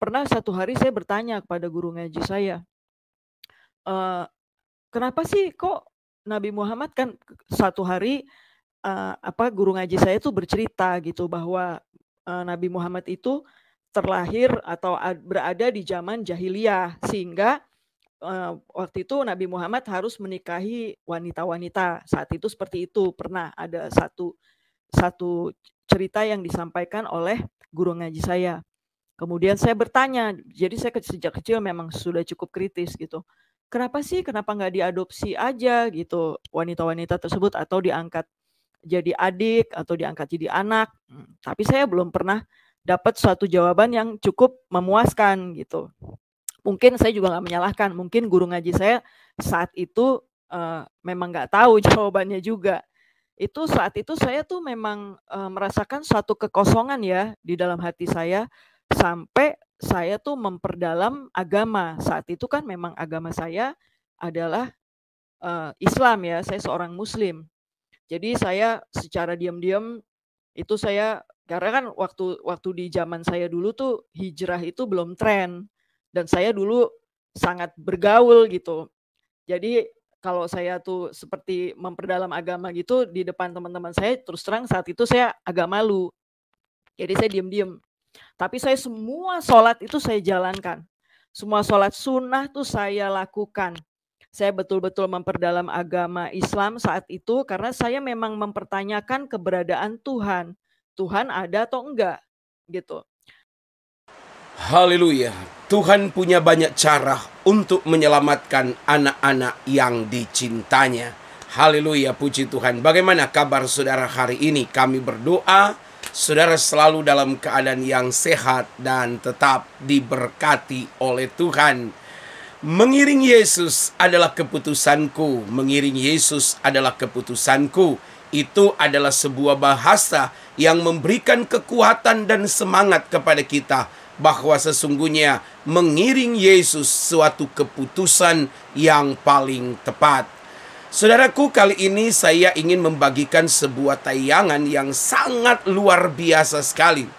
pernah satu hari saya bertanya kepada guru ngaji saya, eee, "Kenapa sih kok Nabi Muhammad," kan satu hari, guru ngaji saya tuh bercerita gitu bahwa, Nabi Muhammad itu terlahir atau berada di zaman jahiliyah sehingga, waktu itu Nabi Muhammad harus menikahi wanita-wanita, saat itu seperti itu, pernah ada satu satu cerita yang disampaikan oleh guru ngaji saya. Kemudian saya bertanya, jadi saya sejak kecil memang sudah cukup kritis gitu. Kenapa sih, kenapa nggak diadopsi aja gitu wanita-wanita tersebut atau diangkat jadi adik atau diangkat jadi anak? Tapi saya belum pernah dapat suatu jawaban yang cukup memuaskan gitu. Mungkin saya juga nggak menyalahkan, mungkin guru ngaji saya saat itu memang nggak tahu jawabannya juga. Itu saat itu saya tuh memang merasakan suatu kekosongan ya di dalam hati saya sampai saya tuh memperdalam agama. Saat itu kan memang agama saya adalah Islam ya, saya seorang muslim. Jadi saya secara diam-diam itu saya karena kan waktu waktu di zaman saya dulu tuh hijrah itu belum tren dan saya dulu sangat bergaul gitu. Jadi kalau saya tuh seperti memperdalam agama gitu di depan teman-teman saya, terus terang saat itu saya agak malu. Jadi saya diem-diem. Tapi saya semua sholat itu saya jalankan. Semua sholat sunnah tuh saya lakukan. Saya betul-betul memperdalam agama Islam saat itu karena saya memang mempertanyakan keberadaan Tuhan. Tuhan ada atau enggak gitu. Haleluya. Tuhan punya banyak cara untuk menyelamatkan anak-anak yang dicintanya. Haleluya, puji Tuhan. Bagaimana kabar saudara hari ini? Kami berdoa saudara selalu dalam keadaan yang sehat dan tetap diberkati oleh Tuhan. Mengiring Yesus adalah keputusanku. Mengiring Yesus adalah keputusanku. Itu adalah sebuah bahasa yang memberikan kekuatan dan semangat kepada kita bahwa sesungguhnya mengiring Yesus suatu keputusan yang paling tepat. Saudaraku, kali ini saya ingin membagikan sebuah tayangan yang sangat luar biasa sekali.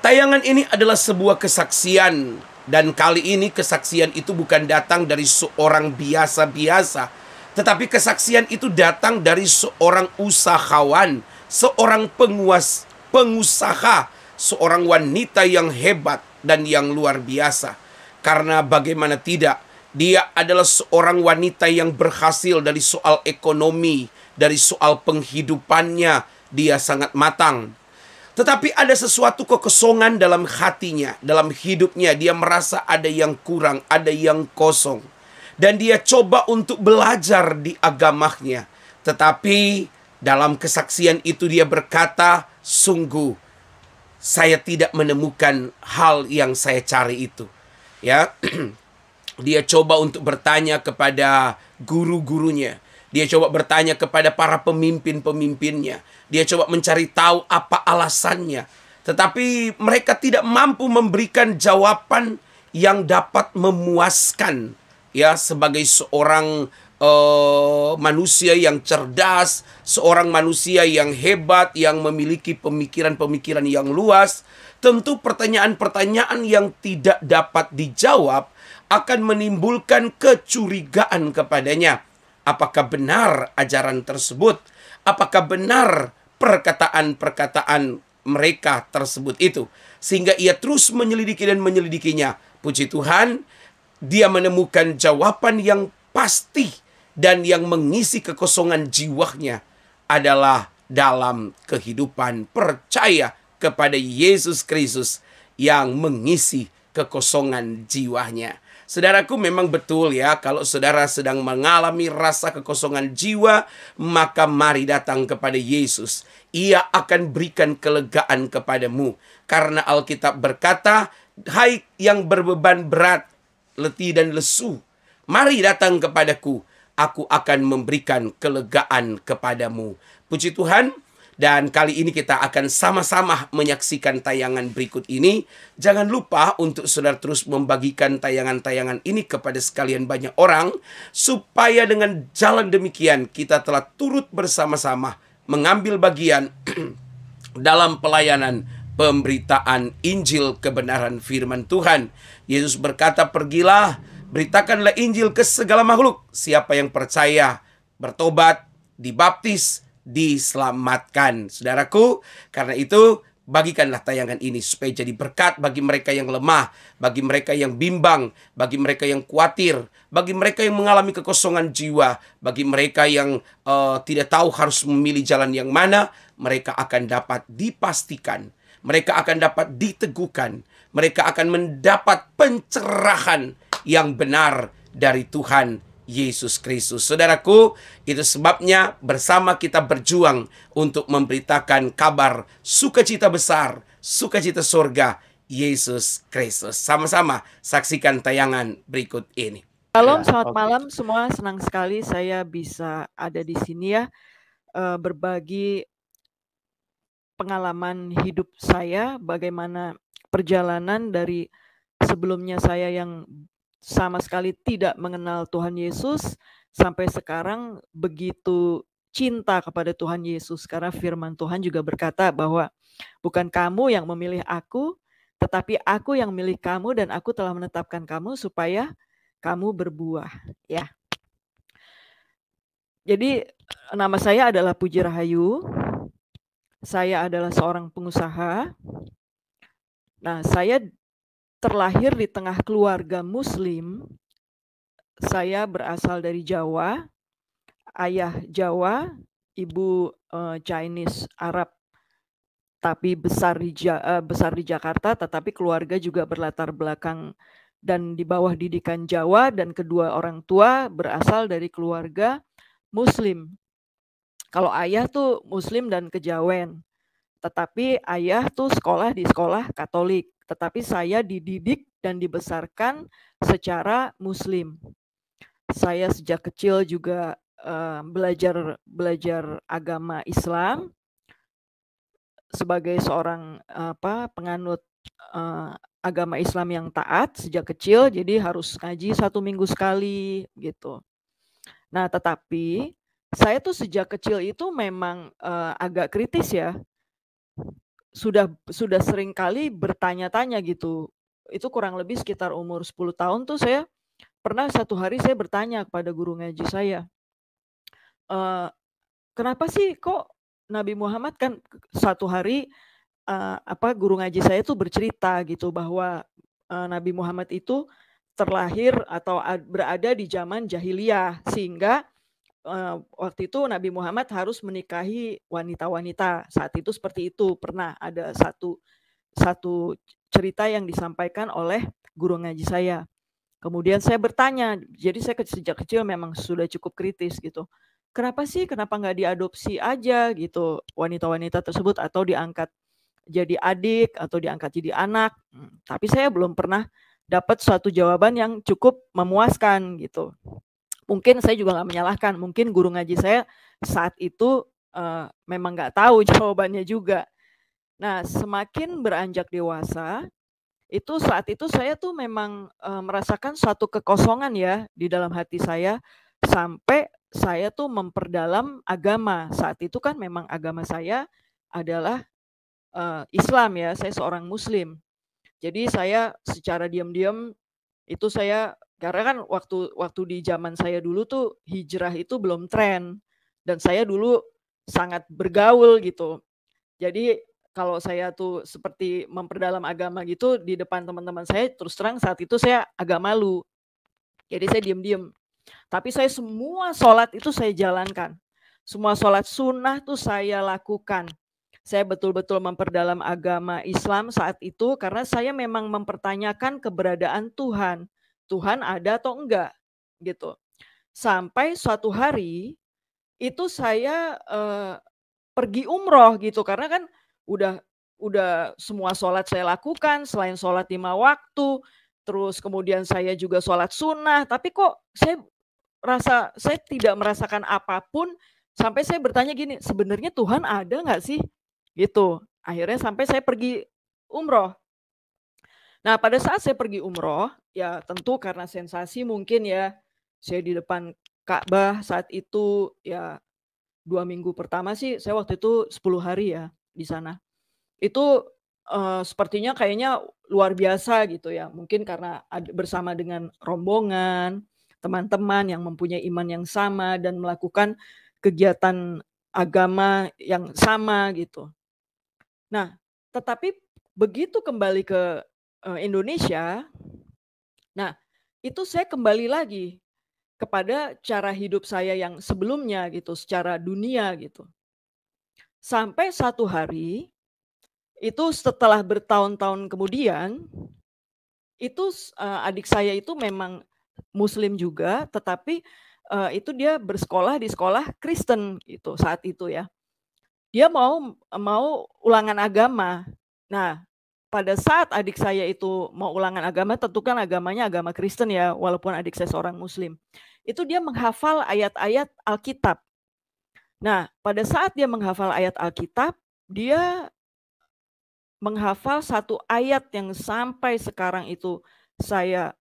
Tayangan ini adalah sebuah kesaksian, dan kali ini kesaksian itu bukan datang dari seorang biasa-biasa, tetapi kesaksian itu datang dari seorang usahawan, seorang pengusaha, seorang wanita yang hebat dan yang luar biasa. Karena bagaimana tidak, dia adalah seorang wanita yang berhasil dari soal ekonomi, dari soal penghidupannya, dia sangat matang. Tetapi ada sesuatu kekosongan dalam hatinya, dalam hidupnya. Dia merasa ada yang kurang, ada yang kosong. Dan dia coba untuk belajar di agamanya. Tetapi dalam kesaksian itu dia berkata, sungguh saya tidak menemukan hal yang saya cari itu. Ya, dia coba untuk bertanya kepada guru-gurunya. Dia coba bertanya kepada para pemimpin-pemimpinnya. Dia coba mencari tahu apa alasannya. Tetapi mereka tidak mampu memberikan jawaban yang dapat memuaskan. Ya, sebagai seorang manusia yang cerdas, seorang manusia yang hebat, yang memiliki pemikiran-pemikiran yang luas, tentu pertanyaan-pertanyaan yang tidak dapat dijawab akan menimbulkan kecurigaan kepadanya. Apakah benar ajaran tersebut? Apakah benar perkataan-perkataan mereka tersebut itu? Sehingga ia terus menyelidiki dan menyelidikinya. Puji Tuhan, dia menemukan jawaban yang pasti dan yang mengisi kekosongan jiwanya adalah dalam kehidupan percaya kepada Yesus Kristus yang mengisi kekosongan jiwanya. Saudaraku, memang betul ya, kalau saudara sedang mengalami rasa kekosongan jiwa, maka mari datang kepada Yesus. Ia akan berikan kelegaan kepadamu. Karena Alkitab berkata, hai yang berbeban berat, letih dan lesu, mari datang kepadaku, aku akan memberikan kelegaan kepadamu. Puji Tuhan. Dan kali ini kita akan sama-sama menyaksikan tayangan berikut ini. Jangan lupa untuk saudara terus membagikan tayangan-tayangan ini kepada sekalian banyak orang, supaya dengan jalan demikian kita telah turut bersama-sama mengambil bagian dalam pelayanan pemberitaan Injil kebenaran firman Tuhan. Yesus berkata, pergilah, beritakanlah Injil ke segala makhluk. Siapa yang percaya, bertobat, dibaptis, diselamatkan. Saudaraku, karena itu bagikanlah tayangan ini supaya jadi berkat bagi mereka yang lemah, bagi mereka yang bimbang, bagi mereka yang khawatir, bagi mereka yang mengalami kekosongan jiwa, bagi mereka yang tidak tahu harus memilih jalan yang mana. Mereka akan dapat dipastikan, mereka akan dapat diteguhkan, mereka akan mendapat pencerahan yang benar dari Tuhan Yesus Kristus. Saudaraku, itu sebabnya bersama kita berjuang untuk memberitakan kabar sukacita besar, sukacita surga Yesus Kristus. Sama-sama saksikan tayangan berikut ini. Shalom, selamat malam semua. Senang sekali saya bisa ada di sini ya, berbagi pengalaman hidup saya, bagaimana perjalanan dari sebelumnya saya yang sama sekali tidak mengenal Tuhan Yesus, sampai sekarang begitu cinta kepada Tuhan Yesus. Karena firman Tuhan juga berkata bahwa bukan kamu yang memilih aku, tetapi aku yang memilih kamu dan aku telah menetapkan kamu supaya kamu berbuah. Ya. Jadi nama saya adalah Puji Rahayu. Saya adalah seorang pengusaha. Nah, saya terlahir di tengah keluarga Muslim. Saya berasal dari Jawa, ayah Jawa, ibu Chinese Arab, tapi besar di Jakarta, tetapi keluarga juga berlatar belakang dan di bawah didikan Jawa, dan kedua orang tua berasal dari keluarga Muslim. Kalau ayah tuh Muslim dan kejawen, tetapi ayah tuh sekolah di sekolah Katolik, tetapi saya dididik dan dibesarkan secara Muslim. Saya sejak kecil juga belajar agama Islam sebagai seorang penganut agama Islam yang taat sejak kecil, jadi harus ngaji 1 minggu sekali gitu. Nah, tetapi saya tuh sejak kecil itu memang agak kritis ya. Sudah sering kali bertanya-tanya gitu. Itu kurang lebih sekitar umur 10 tahun tuh saya pernah satu hari saya bertanya kepada guru ngaji saya, kenapa sih kok Nabi Muhammad kan satu hari guru ngaji saya tuh bercerita gitu bahwa Nabi Muhammad itu terlahir atau berada di zaman jahiliyah, sehingga waktu itu Nabi Muhammad harus menikahi wanita-wanita. Saat itu seperti itu, pernah ada satu cerita yang disampaikan oleh guru ngaji saya. Kemudian saya bertanya, jadi saya sejak kecil memang sudah cukup kritis gitu. Kenapa nggak diadopsi aja gitu wanita-wanita tersebut, atau diangkat jadi adik atau diangkat jadi anak? Tapi saya belum pernah dapat suatu jawaban yang cukup memuaskan gitu. Mungkin saya juga nggak menyalahkan, mungkin guru ngaji saya saat itu memang nggak tahu jawabannya juga. Nah, semakin beranjak dewasa, saat itu saya tuh memang merasakan suatu kekosongan ya di dalam hati saya, sampai saya tuh memperdalam agama. Saat itu kan memang agama saya adalah Islam ya, saya seorang Muslim. Jadi saya secara diam-diam itu karena kan waktu di zaman saya dulu tuh hijrah itu belum tren, dan saya dulu sangat bergaul gitu. Jadi kalau saya tuh seperti memperdalam agama gitu di depan teman-teman saya, terus terang saat itu saya agak malu. Jadi saya diem-diem. Tapi saya semua sholat itu saya jalankan. Semua sholat sunnah tuh saya lakukan. Saya betul-betul memperdalam agama Islam saat itu karena saya memang mempertanyakan keberadaan Tuhan. Tuhan ada atau enggak gitu. Sampai suatu hari itu saya pergi umroh gitu, karena kan udah semua sholat saya lakukan, selain sholat 5 waktu, terus kemudian saya juga sholat sunnah, tapi kok saya tidak merasakan apapun, sampai saya bertanya gini, sebenarnya Tuhan ada nggak sih? Gitu. Akhirnya sampai saya pergi umroh. Nah, pada saat saya pergi umroh, ya tentu karena sensasi mungkin ya, saya di depan Ka'bah saat itu ya 2 minggu pertama sih, saya waktu itu 10 hari ya di sana. Itu sepertinya kayaknya luar biasa gitu ya. Mungkin karena bersama dengan rombongan, teman-teman yang mempunyai iman yang sama dan melakukan kegiatan agama yang sama gitu. Nah, tetapi begitu kembali ke, Indonesia, nah itu saya kembali lagi kepada cara hidup saya yang sebelumnya gitu, secara dunia gitu. Sampai satu hari, itu setelah bertahun-tahun kemudian, itu adik saya itu memang muslim juga, tetapi, itu dia bersekolah di sekolah Kristen gitu saat itu ya. Dia mau mau ulangan agama. Nah, pada saat adik saya itu mau ulangan agama, tentu kan agamanya agama Kristen ya, walaupun adik saya seorang muslim. Itu dia menghafal ayat-ayat Alkitab. Nah, pada saat dia menghafal ayat Alkitab, dia menghafal satu ayat yang sampai sekarang itu saya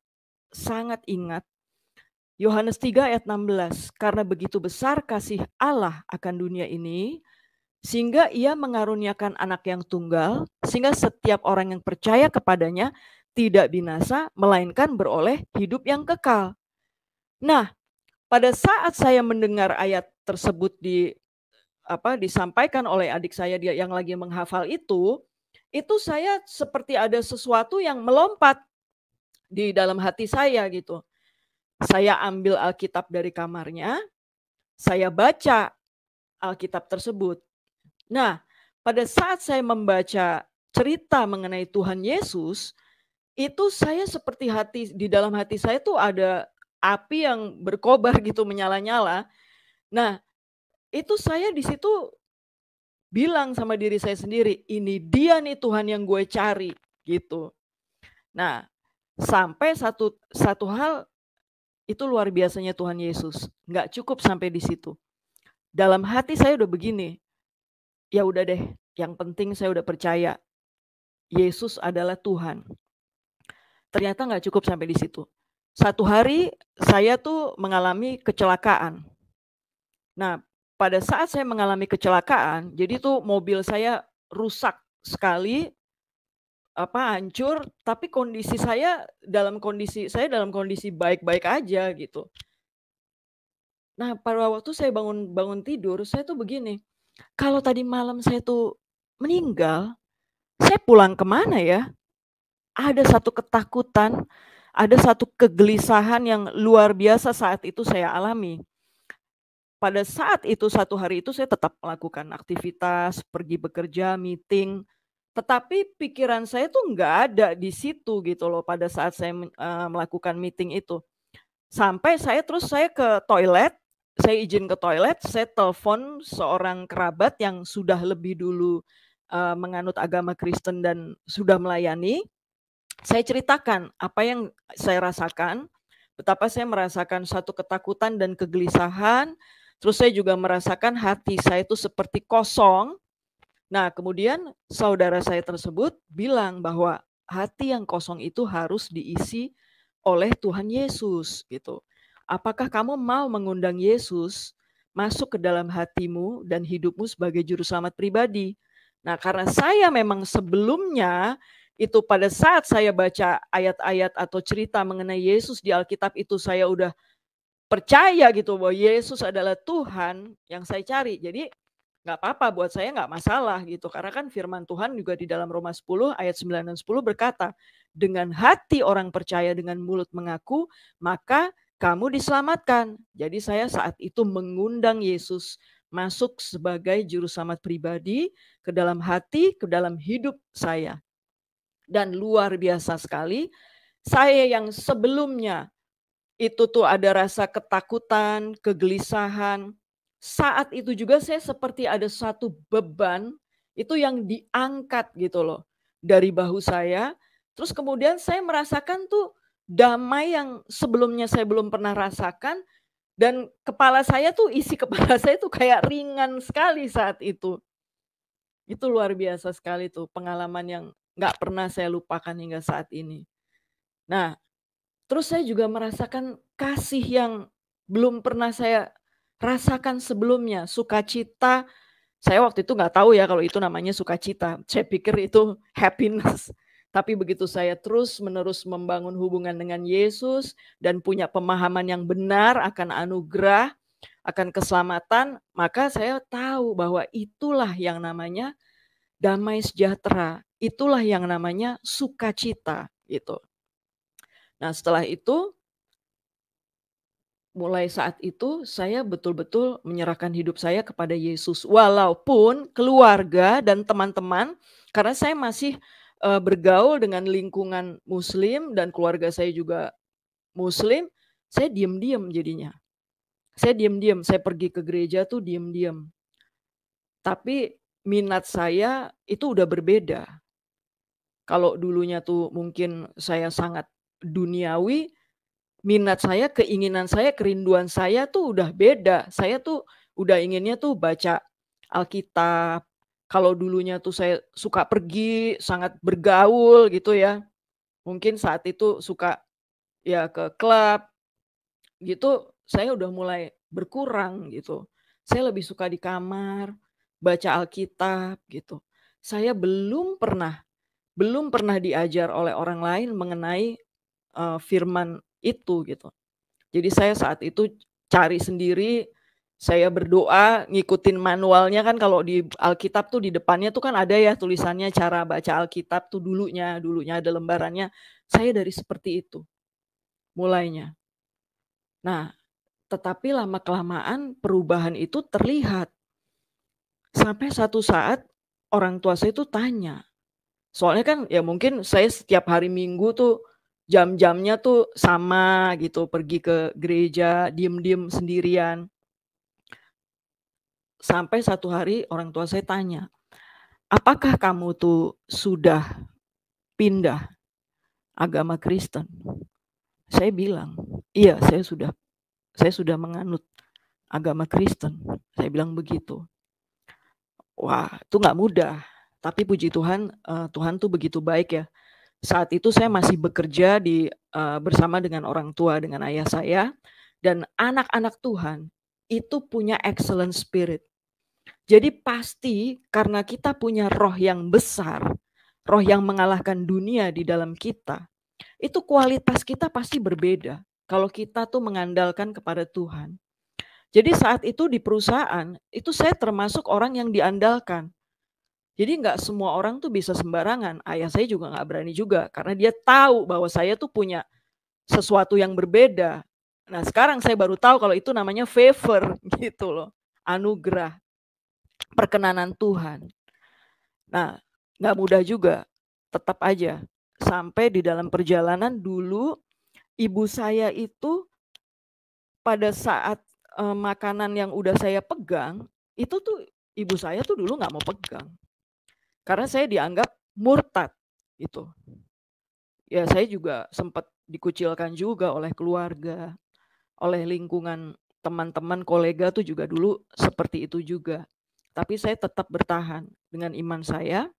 sangat ingat. Yohanes 3 ayat 16, karena begitu besar kasih Allah akan dunia ini, sehingga ia mengaruniakan anak yang tunggal, sehingga setiap orang yang percaya kepadanya tidak binasa, melainkan beroleh hidup yang kekal. Nah, pada saat saya mendengar ayat tersebut disampaikan oleh adik saya dia yang lagi menghafal itu saya seperti ada sesuatu yang melompat di dalam hati saya gitu. Saya ambil Alkitab dari kamarnya, saya baca Alkitab tersebut. Nah, pada saat saya membaca cerita mengenai Tuhan Yesus, itu saya seperti di dalam hati saya tuh ada api yang berkobar gitu menyala-nyala. Nah, itu saya di situ bilang sama diri saya sendiri, ini dia nih Tuhan yang gue cari gitu. Nah, sampai satu hal itu luar biasanya Tuhan Yesus. Nggak cukup sampai di situ. Dalam hati saya udah begini, ya udah deh, yang penting saya udah percaya Yesus adalah Tuhan. Ternyata nggak cukup sampai di situ. Satu hari saya tuh mengalami kecelakaan. Nah, pada saat saya mengalami kecelakaan, jadi tuh mobil saya rusak sekali, hancur, tapi dalam kondisi baik-baik aja gitu. Nah, pada waktu saya bangun tidur, saya tuh begini, kalau tadi malam saya tuh meninggal, saya pulang kemana ya? Ada satu ketakutan, ada satu kegelisahan yang luar biasa saat itu saya alami. Pada saat itu, satu hari itu saya tetap melakukan aktivitas, pergi bekerja, meeting, tetapi pikiran saya tuh nggak ada di situ gitu loh pada saat saya melakukan meeting itu. Sampai saya ke toilet, saya izin ke toilet, saya telepon seorang kerabat yang sudah lebih dulu, menganut agama Kristen dan sudah melayani. Saya ceritakan apa yang saya rasakan, betapa saya merasakan satu ketakutan dan kegelisahan, terus saya juga merasakan hati saya itu seperti kosong. Nah, kemudian saudara saya tersebut bilang bahwa hati yang kosong itu harus diisi oleh Tuhan Yesus gitu. Apakah kamu mau mengundang Yesus masuk ke dalam hatimu dan hidupmu sebagai juru selamat pribadi? Nah, karena saya memang sebelumnya itu pada saat saya baca ayat-ayat atau cerita mengenai Yesus di Alkitab itu saya udah percaya gitu bahwa Yesus adalah Tuhan yang saya cari. Jadi nggak apa-apa buat saya, nggak masalah gitu. Karena kan firman Tuhan juga di dalam Roma 10 ayat 9 dan 10 berkata, dengan hati orang percaya, dengan mulut mengaku, maka kamu diselamatkan. Jadi saya saat itu mengundang Yesus masuk sebagai juru selamat pribadi ke dalam hati, ke dalam hidup saya. Dan luar biasa sekali, saya yang sebelumnya itu tuh ada rasa ketakutan, kegelisahan. Saat itu juga saya seperti ada satu beban itu yang diangkat gitu loh dari bahu saya. Terus kemudian saya merasakan tuh damai yang sebelumnya saya belum pernah rasakan dan isi kepala saya tuh kayak ringan sekali saat itu. Itu luar biasa sekali tuh pengalaman yang nggak pernah saya lupakan hingga saat ini. Nah, terus saya juga merasakan kasih yang belum pernah saya rasakan sebelumnya, sukacita Saya waktu itu nggak tahu ya kalau itu namanya sukacita. Saya pikir itu happiness. Tapi begitu saya terus-menerus membangun hubungan dengan Yesus dan punya pemahaman yang benar akan anugerah, akan keselamatan, maka saya tahu bahwa itulah yang namanya damai sejahtera. Itulah yang namanya sukacita gitu. Nah, setelah itu mulai saat itu saya betul-betul menyerahkan hidup saya kepada Yesus. Walaupun keluarga dan teman-teman, karena saya masih bergaul dengan lingkungan muslim dan keluarga saya juga muslim, saya diam-diam jadinya. Saya diam-diam, saya pergi ke gereja tuh diam-diam. Tapi minat saya itu udah berbeda. Kalau dulunya tuh mungkin saya sangat duniawi, minat saya, keinginan saya, kerinduan saya tuh udah beda. Saya tuh udah inginnya tuh baca Alkitab. Kalau dulunya tuh saya suka pergi, sangat bergaul gitu ya. Mungkin saat itu suka ya ke klub gitu, saya udah mulai berkurang gitu. Saya lebih suka di kamar, baca Alkitab gitu. Saya belum pernah diajar oleh orang lain mengenai firman itu gitu. Jadi saya saat itu cari sendiri, saya berdoa, ngikutin manualnya kan kalau di Alkitab tuh di depannya tuh kan ada ya tulisannya cara baca Alkitab tuh dulunya ada lembarannya. Saya dari seperti itu mulainya. Nah, tetapi lama-kelamaan perubahan itu terlihat. Sampai satu saat orang tua saya itu tanya. Soalnya kan ya mungkin saya setiap hari Minggu tuh jam-jamnya tuh sama gitu, pergi ke gereja, diem-diem sendirian. Sampai satu hari orang tua saya tanya, apakah kamu tuh sudah pindah agama Kristen? Saya bilang, iya saya sudah menganut agama Kristen. Saya bilang begitu. Wah itu nggak mudah, tapi puji Tuhan, Tuhan tuh begitu baik ya. Saat itu saya masih bekerja bersama dengan orang tua, dengan ayah saya, dan anak-anak Tuhan itu punya excellent spirit. Jadi pasti karena kita punya roh yang besar, roh yang mengalahkan dunia di dalam kita, itu kualitas kita pasti berbeda kalau kita tuh mengandalkan kepada Tuhan. Jadi saat itu di perusahaan, itu saya termasuk orang yang diandalkan. Jadi nggak semua orang tuh bisa sembarangan. Ayah saya juga nggak berani juga, karena dia tahu bahwa saya tuh punya sesuatu yang berbeda. Nah sekarang saya baru tahu kalau itu namanya favor gitu loh, anugerah, perkenanan Tuhan. Nah nggak mudah juga, tetap aja. Sampai di dalam perjalanan dulu, ibu saya itu pada saat makanan yang udah saya pegang, itu tuh ibu saya tuh dulu nggak mau pegang. Karena saya dianggap murtad gitu. Ya saya juga sempat dikucilkan juga oleh keluarga, oleh lingkungan teman-teman, kolega tuh juga dulu seperti itu juga. Tapi saya tetap bertahan dengan iman saya.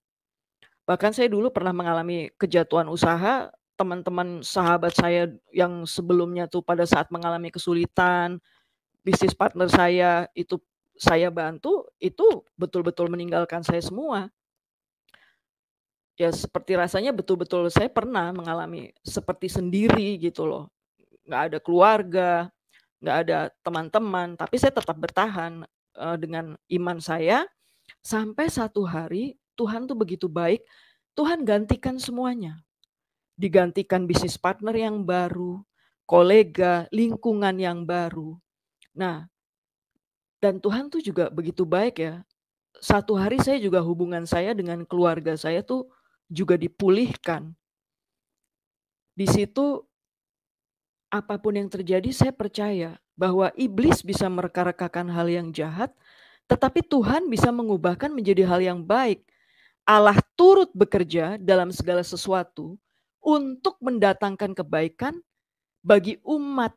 Bahkan saya dulu pernah mengalami kejatuhan usaha, teman-teman sahabat saya yang sebelumnya tuh pada saat mengalami kesulitan, bisnis partner saya itu saya bantu, itu betul-betul meninggalkan saya semua. Ya seperti rasanya betul-betul saya pernah mengalami seperti sendiri gitu loh. Nggak ada keluarga, nggak ada teman-teman, tapi saya tetap bertahan dengan iman saya. Sampai satu hari Tuhan tuh begitu baik, Tuhan gantikan semuanya. Digantikan bisnis partner yang baru, kolega, lingkungan yang baru. Nah, dan Tuhan tuh juga begitu baik ya. Satu hari saya juga hubungan saya dengan keluarga saya tuh juga dipulihkan. Di situ apapun yang terjadi saya percaya bahwa iblis bisa mereka-rekakan hal yang jahat, tetapi Tuhan bisa mengubahkan menjadi hal yang baik. Allah turut bekerja dalam segala sesuatu untuk mendatangkan kebaikan bagi umat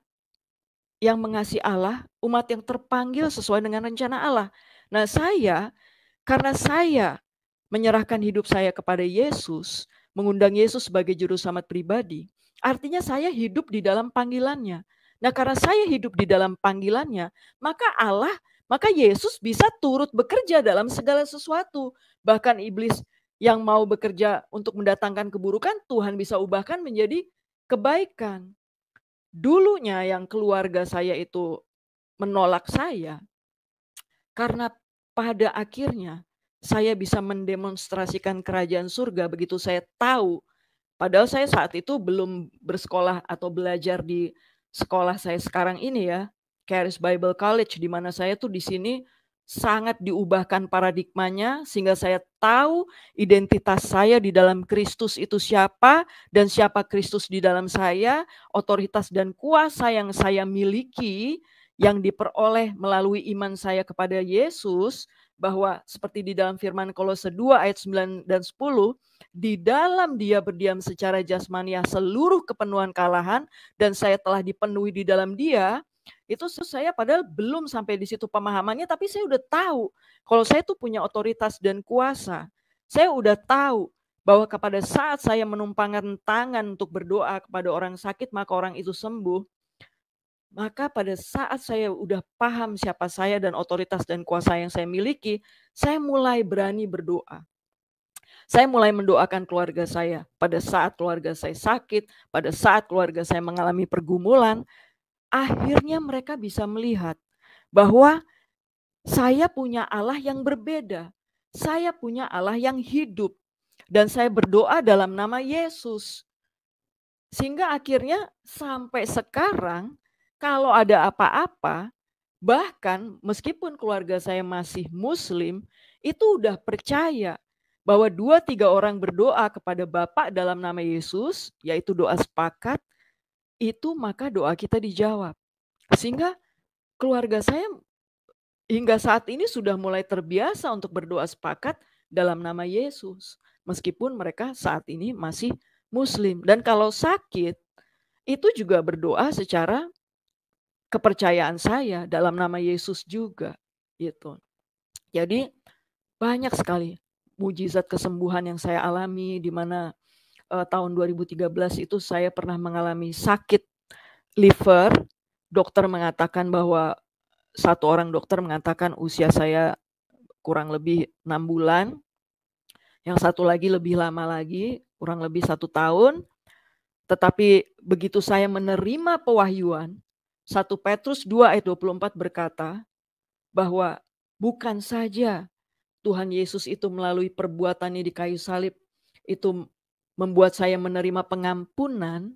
yang mengasihi Allah, umat yang terpanggil sesuai dengan rencana Allah. Nah karena saya menyerahkan hidup saya kepada Yesus, mengundang Yesus sebagai juru selamat pribadi, artinya saya hidup di dalam panggilannya. Nah karena saya hidup di dalam panggilannya, maka Allah maka Yesus bisa turut bekerja dalam segala sesuatu. Bahkan iblis yang mau bekerja untuk mendatangkan keburukan, Tuhan bisa ubahkan menjadi kebaikan. Dulunya yang keluarga saya itu menolak saya, karena pada akhirnya saya bisa mendemonstrasikan kerajaan surga begitu saya tahu. Padahal saya saat itu belum bersekolah atau belajar di sekolah saya sekarang ini ya, Charis Bible College, di mana saya tuh di sini sangat diubahkan paradigmanya sehingga saya tahu identitas saya di dalam Kristus itu siapa dan siapa Kristus di dalam saya, otoritas dan kuasa yang saya miliki yang diperoleh melalui iman saya kepada Yesus, bahwa seperti di dalam firman Kolose 2 ayat 9 dan 10, di dalam dia berdiam secara jasmaniah seluruh kepenuhan kalahan dan saya telah dipenuhi di dalam dia, itu saya padahal belum sampai di situ pemahamannya, tapi saya udah tahu kalau saya tuh punya otoritas dan kuasa. Saya udah tahu bahwa kepada saat saya menumpangkan tangan untuk berdoa kepada orang sakit, maka orang itu sembuh. Maka pada saat saya udah paham siapa saya dan otoritas dan kuasa yang saya miliki, saya mulai berani berdoa. Saya mulai mendoakan keluarga saya. Pada saat keluarga saya sakit, pada saat keluarga saya mengalami pergumulan, akhirnya mereka bisa melihat bahwa saya punya Allah yang berbeda. Saya punya Allah yang hidup. Dan saya berdoa dalam nama Yesus. Sehingga akhirnya sampai sekarang, kalau ada apa-apa, bahkan meskipun keluarga saya masih Muslim, itu udah percaya bahwa 2-3 orang berdoa kepada Bapa dalam nama Yesus, yaitu doa sepakat, itu maka doa kita dijawab. Sehingga keluarga saya hingga saat ini sudah mulai terbiasa untuk berdoa sepakat dalam nama Yesus. Meskipun mereka saat ini masih Muslim. Dan kalau sakit, itu juga berdoa secara kepercayaan saya dalam nama Yesus juga, gitu. Jadi banyak sekali mujizat kesembuhan yang saya alami, di mana tahun 2013 itu saya pernah mengalami sakit liver. Dokter mengatakan bahwa satu orang dokter mengatakan usia saya kurang lebih 6 bulan, yang satu lagi lebih lama lagi, kurang lebih 1 tahun. Tetapi begitu saya menerima pewahyuan, 1 Petrus 2 ayat 24 berkata bahwa bukan saja Tuhan Yesus itu melalui perbuatannya di kayu salib itu membuat saya menerima pengampunan,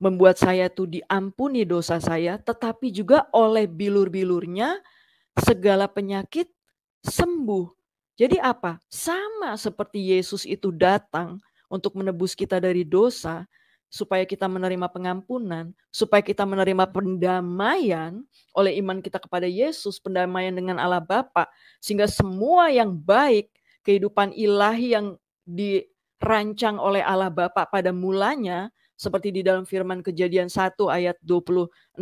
membuat saya tuh diampuni dosa saya, tetapi juga oleh bilur-bilurnya segala penyakit sembuh. Jadi apa? Sama seperti Yesus itu datang untuk menebus kita dari dosa, supaya kita menerima pengampunan, supaya kita menerima pendamaian oleh iman kita kepada Yesus, pendamaian dengan Allah Bapa, sehingga semua yang baik, kehidupan ilahi yang dirancang oleh Allah Bapa pada mulanya, seperti di dalam firman Kejadian 1 ayat 26-28,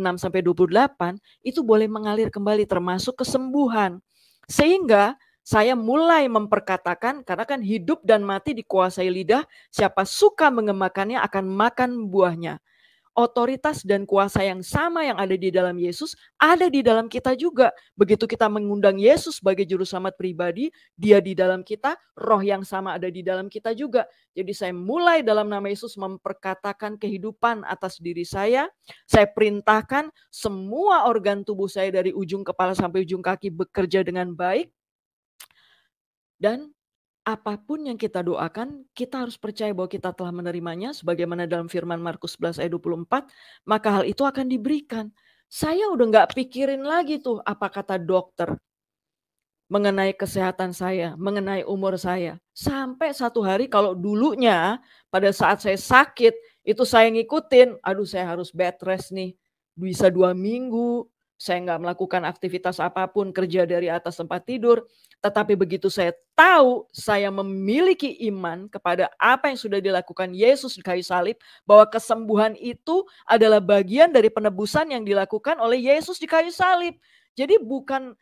itu boleh mengalir kembali termasuk kesembuhan. Sehingga saya mulai memperkatakan, karena kan hidup dan mati dikuasai lidah, siapa suka mengemakannya akan makan buahnya. Otoritas dan kuasa yang sama yang ada di dalam Yesus ada di dalam kita juga. Begitu kita mengundang Yesus sebagai juru selamat pribadi, dia di dalam kita, roh yang sama ada di dalam kita juga. Jadi saya mulai dalam nama Yesus memperkatakan kehidupan atas diri saya perintahkan semua organ tubuh saya dari ujung kepala sampai ujung kaki bekerja dengan baik. Dan apapun yang kita doakan, kita harus percaya bahwa kita telah menerimanya, sebagaimana dalam firman Markus 11 ayat 24, maka hal itu akan diberikan. Saya udah nggak pikirin lagi tuh apa kata dokter mengenai kesehatan saya, mengenai umur saya. Sampai satu hari, kalau dulunya pada saat saya sakit, itu saya ngikutin, aduh saya harus bed rest nih, bisa 2 minggu, saya nggak melakukan aktivitas apapun, kerja dari atas tempat tidur. Tetapi begitu saya tahu saya memiliki iman kepada apa yang sudah dilakukan Yesus di kayu salib, bahwa kesembuhan itu adalah bagian dari penebusan yang dilakukan oleh Yesus di kayu salib. Jadi bukan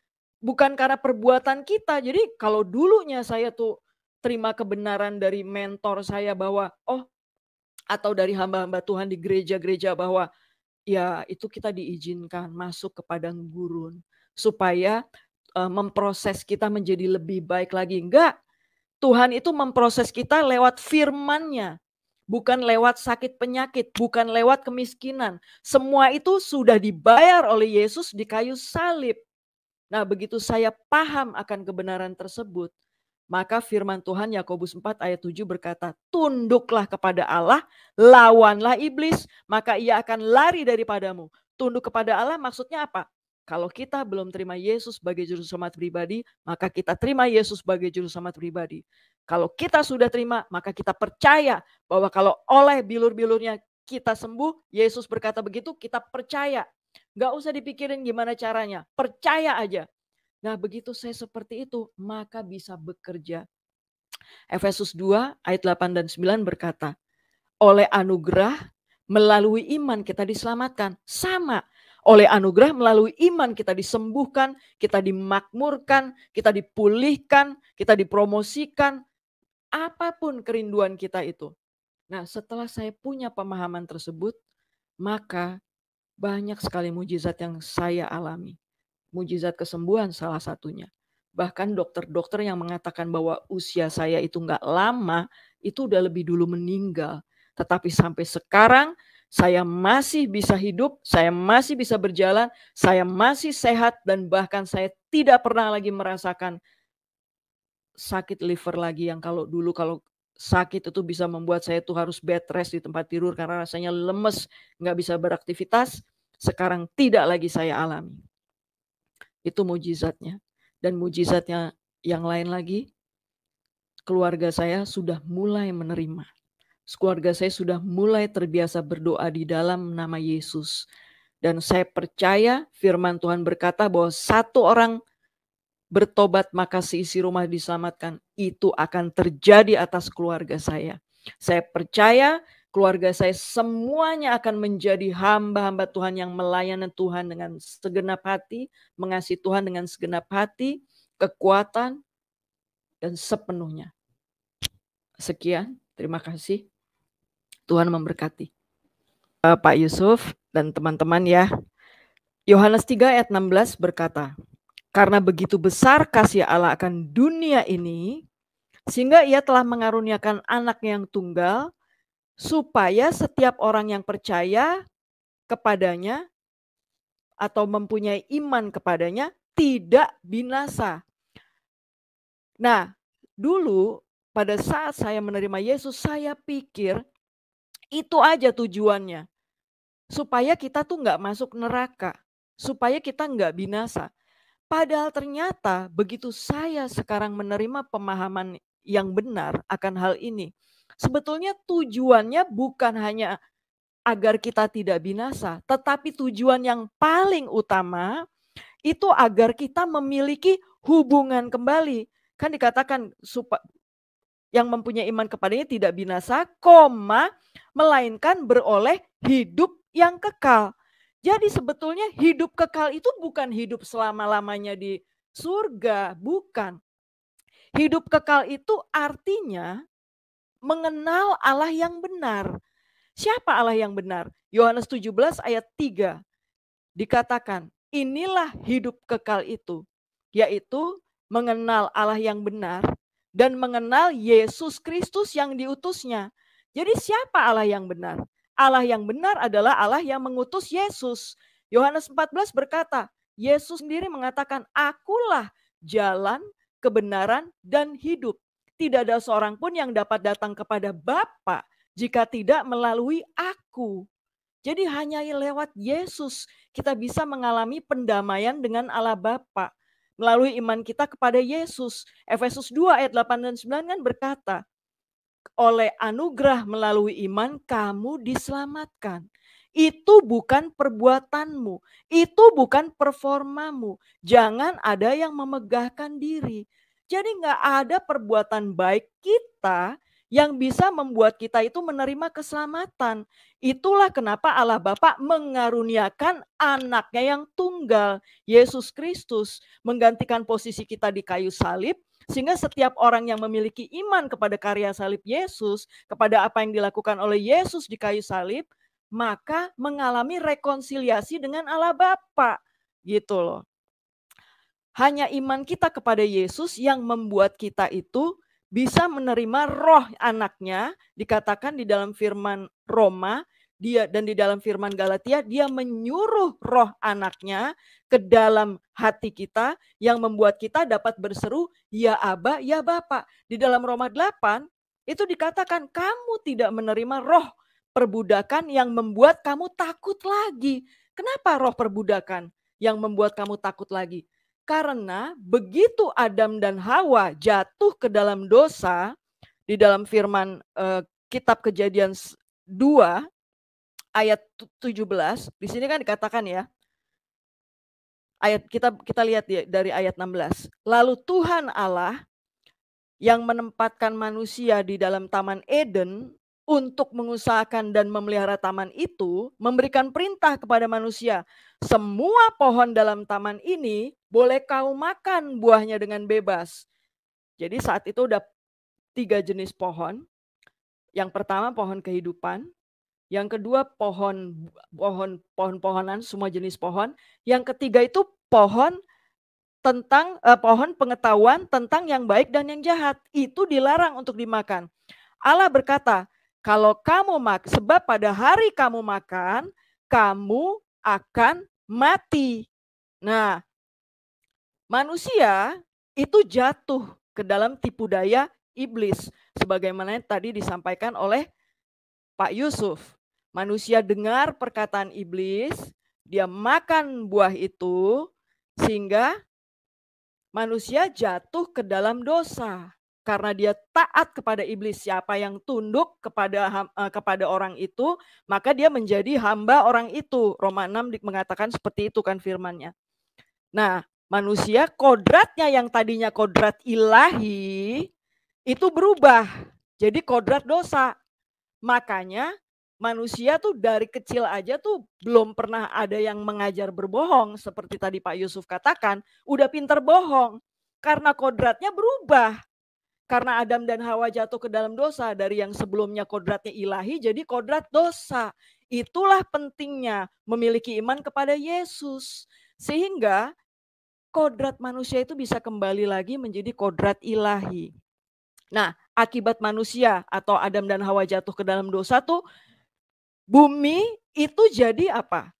karena perbuatan kita. Jadi kalau dulunya saya tuh terima kebenaran dari mentor saya bahwa atau dari hamba-hamba Tuhan di gereja-gereja bahwa ya itu kita diizinkan masuk ke padang gurun supaya memproses kita menjadi lebih baik lagi. Enggak, Tuhan itu memproses kita lewat firman-Nya, bukan lewat sakit penyakit, bukan lewat kemiskinan. Semua itu sudah dibayar oleh Yesus di kayu salib. Nah, begitu saya paham akan kebenaran tersebut, maka firman Tuhan Yakobus 4 ayat 7 berkata, tunduklah kepada Allah, lawanlah iblis, maka ia akan lari daripadamu. Tunduk kepada Allah maksudnya apa? Kalau kita belum terima Yesus sebagai juru selamat pribadi, maka kita terima Yesus sebagai juru selamat pribadi. Kalau kita sudah terima, maka kita percaya bahwa kalau oleh bilur-bilurnya kita sembuh, Yesus berkata begitu, kita percaya. Gak usah dipikirin gimana caranya, percaya aja. Nah, begitu saya seperti itu, maka bisa bekerja. Efesus 2 ayat 8 dan 9 berkata, oleh anugerah melalui iman kita diselamatkan. Sama, oleh anugerah melalui iman kita disembuhkan, kita dimakmurkan, kita dipulihkan, kita dipromosikan, apapun kerinduan kita itu. Nah, setelah saya punya pemahaman tersebut, maka banyak sekali mujizat yang saya alami. Mujizat kesembuhan salah satunya. Bahkan dokter-dokter yang mengatakan bahwa usia saya itu enggak lama, itu udah lebih dulu meninggal. Tetapi sampai sekarang saya masih bisa hidup, saya masih bisa berjalan, saya masih sehat, dan bahkan saya tidak pernah lagi merasakan sakit liver lagi yang kalau dulu kalau sakit itu bisa membuat saya tuh harus bed rest di tempat tidur karena rasanya lemes, nggak bisa beraktivitas. Sekarang tidak lagi saya alami. Itu mujizatnya. Dan mujizatnya yang lain lagi, keluarga saya sudah mulai menerima. Keluarga saya sudah mulai terbiasa berdoa di dalam nama Yesus. Dan saya percaya firman Tuhan berkata bahwa satu orang bertobat maka seisi rumah diselamatkan. Itu akan terjadi atas keluarga saya. Saya percaya keluarga saya semuanya akan menjadi hamba-hamba Tuhan yang melayani Tuhan dengan segenap hati, mengasihi Tuhan dengan segenap hati, kekuatan, dan sepenuhnya. Sekian, terima kasih. Tuhan memberkati. Pak Yusuf dan teman-teman ya. Yohanes 3 ayat 16 berkata, karena begitu besar kasih Allah akan dunia ini, sehingga ia telah mengaruniakan anaknya yang tunggal, supaya setiap orang yang percaya kepadanya atau mempunyai iman kepadanya tidak binasa. Nah, dulu pada saat saya menerima Yesus, saya pikir itu aja tujuannya. Supaya kita tuh nggak masuk neraka. Supaya kita nggak binasa. Padahal ternyata begitu saya sekarang menerima pemahaman yang benar akan hal ini. Sebetulnya tujuannya bukan hanya agar kita tidak binasa, tetapi tujuan yang paling utama itu agar kita memiliki hubungan kembali. Kan dikatakan yang mempunyai iman kepadanya tidak binasa, melainkan beroleh hidup yang kekal. Jadi sebetulnya hidup kekal itu bukan hidup selama-lamanya di surga, bukan. Hidup kekal itu artinya mengenal Allah yang benar. Siapa Allah yang benar? Yohanes 17 ayat 3 dikatakan, inilah hidup kekal itu, yaitu mengenal Allah yang benar dan mengenal Yesus Kristus yang diutusnya. Jadi siapa Allah yang benar? Allah yang benar adalah Allah yang mengutus Yesus. Yohanes 14 berkata, Yesus sendiri mengatakan, akulah jalan, kebenaran, dan hidup. Tidak ada seorang pun yang dapat datang kepada Bapa jika tidak melalui aku. Jadi hanya lewat Yesus kita bisa mengalami pendamaian dengan Allah Bapa. Melalui iman kita kepada Yesus. Efesus 2 ayat 8 dan 9 kan berkata, oleh anugerah melalui iman kamu diselamatkan. Itu bukan perbuatanmu, itu bukan performamu. Jangan ada yang memegahkan diri. Jadi nggak ada perbuatan baik kita yang bisa membuat kita itu menerima keselamatan. Itulah kenapa Allah Bapa mengaruniakan anaknya yang tunggal, Yesus Kristus, menggantikan posisi kita di kayu salib, sehingga setiap orang yang memiliki iman kepada karya salib Yesus, kepada apa yang dilakukan oleh Yesus di kayu salib, maka mengalami rekonsiliasi dengan Allah Bapa. Gitu loh. Hanya iman kita kepada Yesus yang membuat kita itu bisa menerima roh anaknya. Dikatakan di dalam firman Roma, dia dan di dalam firman Galatia, dia menyuruh roh anaknya ke dalam hati kita yang membuat kita dapat berseru, ya Aba, ya Bapa. Di dalam Roma 8, itu dikatakan kamu tidak menerima roh perbudakan yang membuat kamu takut lagi. Kenapa roh perbudakan yang membuat kamu takut lagi? Karena begitu Adam dan Hawa jatuh ke dalam dosa, di dalam firman kitab Kejadian 2 ayat 17, di sini kan dikatakan ya, ayat kita lihat dari ayat 16. Lalu Tuhan Allah yang menempatkan manusia di dalam Taman Eden untuk mengusahakan dan memelihara taman itu, memberikan perintah kepada manusia, semua pohon dalam taman ini boleh kau makan buahnya dengan bebas. Jadi saat itu ada 3 jenis pohon. Yang pertama pohon kehidupan, yang kedua pohon-pohonan, semua jenis pohon, yang ketiga itu pohon tentang pohon pengetahuan tentang yang baik dan yang jahat. Itu dilarang untuk dimakan. Allah berkata, kalau kamu makan, sebab pada hari kamu makan, kamu akan mati. Nah, manusia itu jatuh ke dalam tipu daya iblis. Sebagaimana tadi disampaikan oleh Pak Yusuf. Manusia dengar perkataan iblis, dia makan buah itu, sehingga manusia jatuh ke dalam dosa. Karena dia taat kepada iblis, siapa yang tunduk kepada orang itu, maka dia menjadi hamba orang itu. Roma 6 mengatakan seperti itu kan firman-Nya. Nah, manusia kodratnya yang tadinya kodrat ilahi, itu berubah jadi kodrat dosa. Makanya manusia tuh dari kecil aja tuh belum pernah ada yang mengajar berbohong. Seperti tadi Pak Yusuf katakan, udah pinter bohong. Karena kodratnya berubah. Karena Adam dan Hawa jatuh ke dalam dosa, dari yang sebelumnya kodratnya ilahi jadi kodrat dosa. Itulah pentingnya memiliki iman kepada Yesus. Sehingga kodrat manusia itu bisa kembali lagi menjadi kodrat ilahi. Nah, akibat manusia atau Adam dan Hawa jatuh ke dalam dosa tuh, bumi itu jadi apa?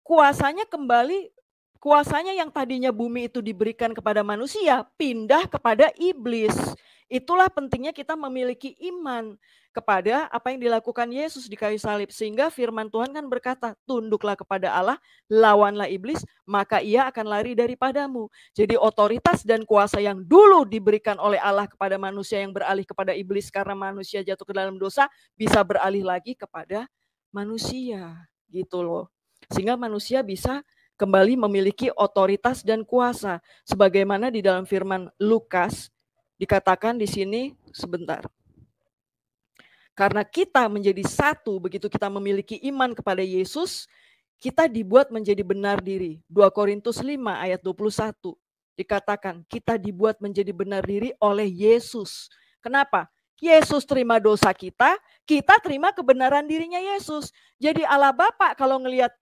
Kuasanya kembali, kuasanya yang tadinya bumi itu diberikan kepada manusia, pindah kepada iblis. Itulah pentingnya kita memiliki iman kepada apa yang dilakukan Yesus di kayu salib. Sehingga firman Tuhan kan berkata, tunduklah kepada Allah, lawanlah iblis, maka ia akan lari daripadamu. Jadi otoritas dan kuasa yang dulu diberikan oleh Allah kepada manusia yang beralih kepada iblis karena manusia jatuh ke dalam dosa, bisa beralih lagi kepada manusia. Gitu loh. Sehingga manusia bisa kembali memiliki otoritas dan kuasa. Sebagaimana di dalam firman Lukas, dikatakan di sini, sebentar. Karena kita menjadi satu, begitu kita memiliki iman kepada Yesus, kita dibuat menjadi benar diri. 2 Korintus 5 ayat 21. Dikatakan, kita dibuat menjadi benar diri oleh Yesus. Kenapa? Yesus terima dosa kita terima kebenaran dirinya Yesus. Jadi Allah Bapa kalau ngelihat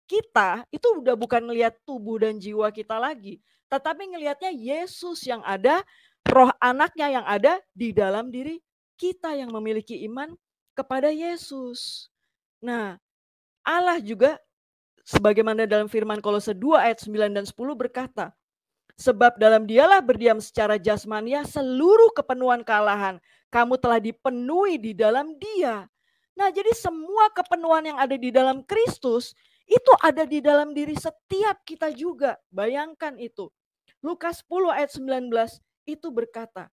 kita itu udah bukan ngelihat tubuh dan jiwa kita lagi, tetapi ngelihatnya Yesus yang ada, roh anaknya yang ada di dalam diri kita yang memiliki iman kepada Yesus. Nah, Allah juga sebagaimana dalam firman Kolose 2 ayat 9 dan 10 berkata, sebab dalam dialah berdiam secara jasmania seluruh kepenuhan kealahan, kamu telah dipenuhi di dalam dia. Nah, jadi semua kepenuhan yang ada di dalam Kristus itu ada di dalam diri setiap kita juga. Bayangkan itu. Lukas 10 ayat 19 itu berkata,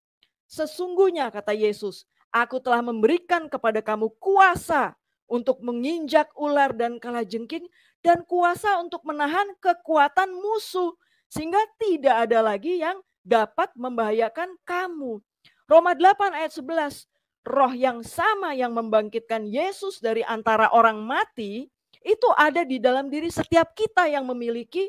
sesungguhnya kata Yesus, aku telah memberikan kepada kamu kuasa untuk menginjak ular dan kalajengking dan kuasa untuk menahan kekuatan musuh sehingga tidak ada lagi yang dapat membahayakan kamu. Roma 8 ayat 11, roh yang sama yang membangkitkan Yesus dari antara orang mati itu ada di dalam diri setiap kita yang memiliki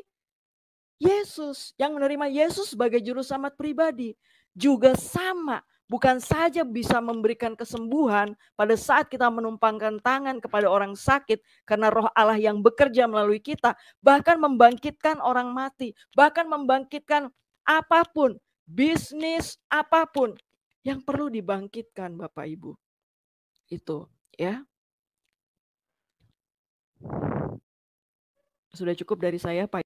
Yesus, yang menerima Yesus sebagai juru selamat pribadi. Juga sama bukan saja bisa memberikan kesembuhan pada saat kita menumpangkan tangan kepada orang sakit karena roh Allah yang bekerja melalui kita, bahkan membangkitkan orang mati, bahkan membangkitkan apapun, bisnis apapun yang perlu dibangkitkan Bapak Ibu. Itu ya. Sudah cukup dari saya Pak.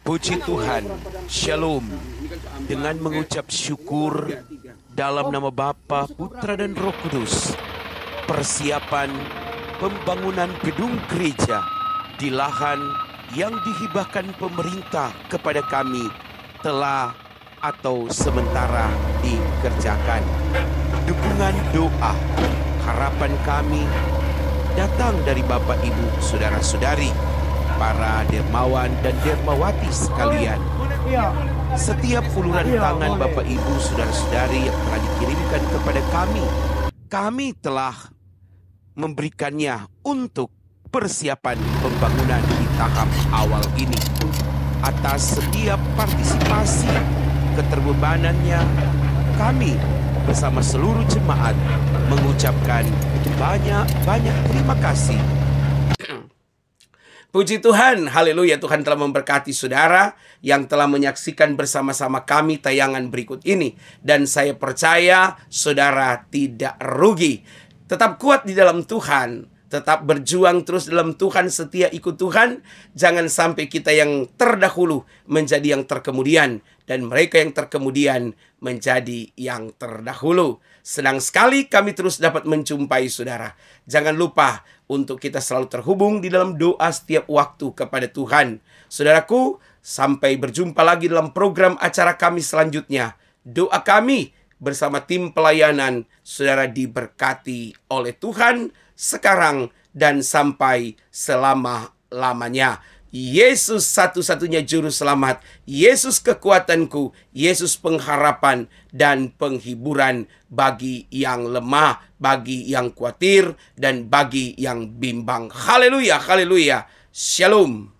Puji Tuhan, Shalom. Dengan mengucap syukur dalam nama Bapa, Putra dan Roh Kudus, persiapan pembangunan gedung gereja di lahan yang dihibahkan pemerintah kepada kami telah atau sementara dikerjakan. Dukungan doa, harapan kami datang dari Bapak Ibu Saudara-saudari, para dermawan dan dermawati sekalian. Setiap uluran tangan Bapak Ibu Saudara-saudari yang telah dikirimkan kepada kami telah memberikannya untuk persiapan pembangunan di tahap awal ini. Atas setiap partisipasi keterbebanannya, kami bersama seluruh jemaat mengucapkan banyak terima kasih. Puji Tuhan, haleluya, Tuhan telah memberkati saudara yang telah menyaksikan bersama-sama kami tayangan berikut ini. Dan saya percaya saudara tidak rugi. Tetap kuat di dalam Tuhan, tetap berjuang terus dalam Tuhan, setia ikut Tuhan. Jangan sampai kita yang terdahulu menjadi yang terkemudian, dan mereka yang terkemudian menjadi yang terdahulu. Senang sekali kami terus dapat menjumpai saudara. Jangan lupa untuk kita selalu terhubung di dalam doa setiap waktu kepada Tuhan. Saudaraku, sampai berjumpa lagi dalam program acara kami selanjutnya. Doa kami bersama tim pelayanan, saudara diberkati oleh Tuhan sekarang dan sampai selama-lamanya. Yesus satu-satunya juru selamat, Yesus kekuatanku, Yesus pengharapan dan penghiburan bagi yang lemah, bagi yang khawatir, dan bagi yang bimbang. Haleluya, haleluya. Shalom.